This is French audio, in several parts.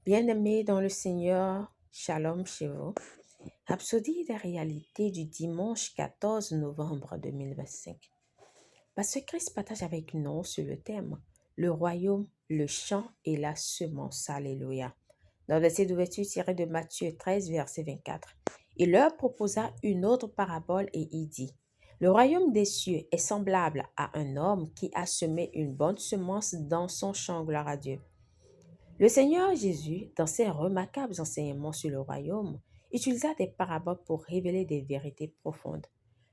Bien-aimés dans le Seigneur, Shalom chez vous. Rhapsodie des réalités du dimanche 14 novembre 2025. Pasteur Christ partage avec nous sur le thème le royaume, le champ et la semence. Alléluia. Dans le verset d'ouverture tiré de Matthieu 13, verset 24. Il leur proposa une autre parabole et il dit le royaume des cieux est semblable à un homme qui a semé une bonne semence dans son champ. Gloire à Dieu. Le Seigneur Jésus, dans ses remarquables enseignements sur le royaume, utilisa des paraboles pour révéler des vérités profondes.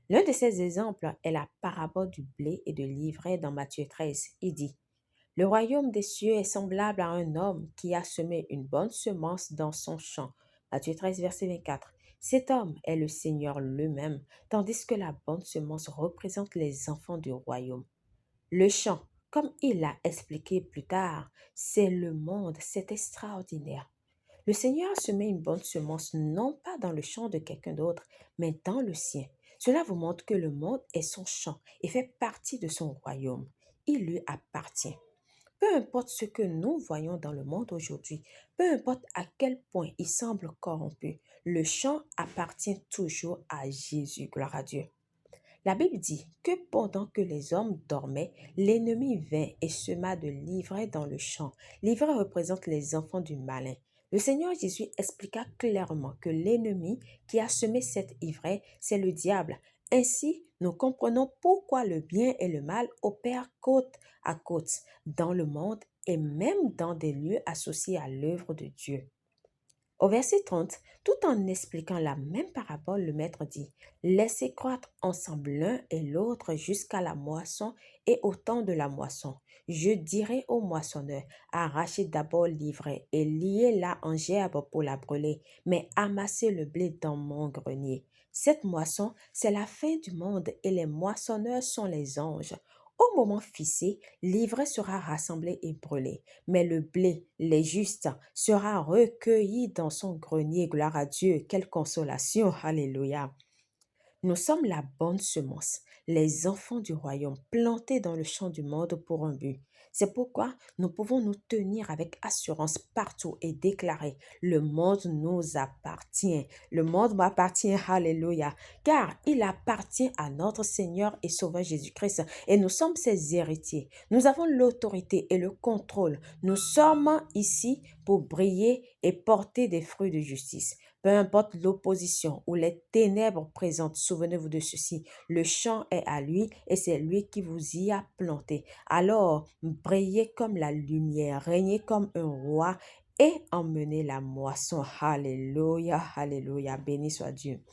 L'un de ces exemples est la parabole du blé et de l'ivraie dans Matthieu 13. Il dit le royaume des cieux est semblable à un homme qui a semé une bonne semence dans son champ. Matthieu 13, verset 24. Cet homme est le Seigneur lui-même, tandis que la bonne semence représente les enfants du royaume. Le champ, comme il l'a expliqué plus tard, c'est le monde, c'est extraordinaire. Le Seigneur semait une bonne semence non pas dans le champ de quelqu'un d'autre, mais dans le sien. Cela vous montre que le monde est son champ et fait partie de son royaume. Il lui appartient. Peu importe ce que nous voyons dans le monde aujourd'hui, peu importe à quel point il semble corrompu, le champ appartient toujours à Jésus. Gloire à Dieu. La Bible dit que pendant que les hommes dormaient, l'ennemi vint et sema de l'ivraie dans le champ. L'ivraie représente les enfants du malin. Le Seigneur Jésus expliqua clairement que l'ennemi qui a semé cette ivraie, c'est le diable. Ainsi, nous comprenons pourquoi le bien et le mal opèrent côte à côte dans le monde et même dans des lieux associés à l'œuvre de Dieu. Au verset 30, tout en expliquant la même parabole, le maître dit laissez croître ensemble l'un et l'autre jusqu'à la moisson et au temps de la moisson. Je dirai au moissonneur arrachez d'abord l'ivraie et liez-la en gerbe pour la brûler, mais amassez le blé dans mon grenier. Cette moisson, c'est la fin du monde et les moissonneurs sont les anges. Au moment fixé, l'ivraie sera rassemblée et brûlée, mais le blé, les justes, sera recueilli dans son grenier. Gloire à Dieu, quelle consolation, alléluia. Nous sommes la bonne semence, les enfants du royaume, plantés dans le champ du monde pour un but. C'est pourquoi nous pouvons nous tenir avec assurance partout et déclarer, le monde nous appartient. Le monde m'appartient, alléluia, car il appartient à notre Seigneur et Sauveur Jésus-Christ et nous sommes ses héritiers. Nous avons l'autorité et le contrôle. Nous sommes ici pour briller et porter des fruits de justice. Peu importe l'opposition ou les ténèbres présentes, souvenez-vous de ceci, le champ est à lui et c'est lui qui vous y a planté. Alors, brillez comme la lumière, régnez comme un roi et emmenez la moisson. Alléluia, alléluia, béni soit Dieu.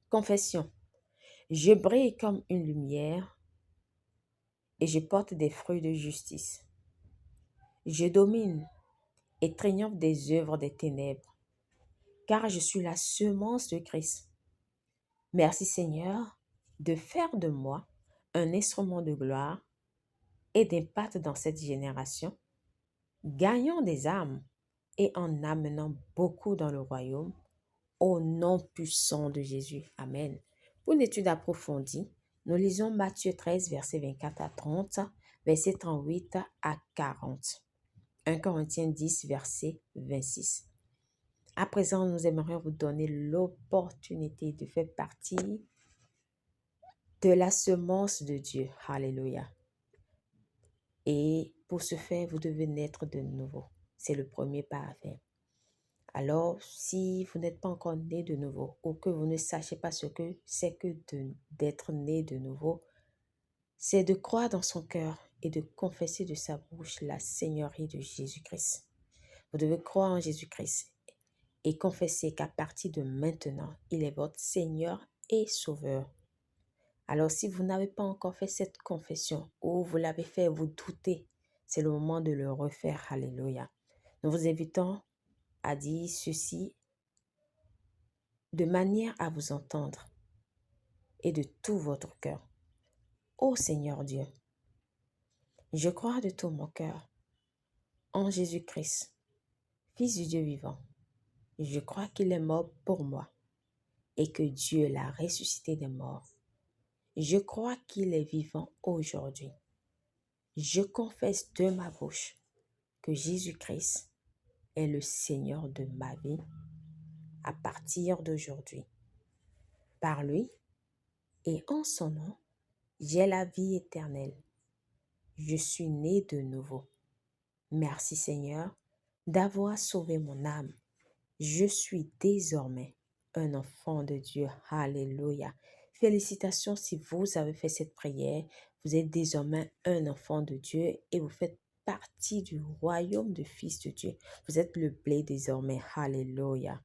Confession. Je brille comme une lumière et je porte des fruits de justice. Je domine et triomphe des œuvres des ténèbres, car je suis la semence de Christ. Merci Seigneur de faire de moi un instrument de gloire et d'impact dans cette génération, gagnant des âmes et en amenant beaucoup dans le royaume, au nom puissant de Jésus. Amen. Pour une étude approfondie, nous lisons Matthieu 13, versets 24 à 30, versets 38 à 40. 1 Corinthiens 10, verset 26. À présent, nous aimerions vous donner l'opportunité de faire partie de la semence de Dieu. Alléluia. Et pour ce faire, vous devez naître de nouveau. C'est le premier pas à faire. Alors, si vous n'êtes pas encore né de nouveau ou que vous ne sachez pas ce que c'est que d'être né de nouveau, c'est de croire dans son cœur et de confesser de sa bouche la Seigneurie de Jésus-Christ. Vous devez croire en Jésus-Christ et confesser qu'à partir de maintenant, il est votre Seigneur et Sauveur. Alors, si vous n'avez pas encore fait cette confession ou vous l'avez fait, vous doutez, c'est le moment de le refaire. Alléluia. Nous vous invitons à dire ceci de manière à vous entendre et de tout votre cœur. Ô Seigneur Dieu, je crois de tout mon cœur en Jésus-Christ, Fils du Dieu vivant. Je crois qu'il est mort pour moi et que Dieu l'a ressuscité des morts. Je crois qu'il est vivant aujourd'hui. Je confesse de ma bouche que Jésus-Christ est le Seigneur de ma vie à partir d'aujourd'hui. Par lui et en son nom, j'ai la vie éternelle. Je suis né de nouveau. Merci Seigneur d'avoir sauvé mon âme. Je suis désormais un enfant de Dieu. Alléluia. Félicitations si vous avez fait cette prière. Vous êtes désormais un enfant de Dieu et vous faites partie du royaume du Fils de Dieu. Vous êtes le blé désormais. Alléluia.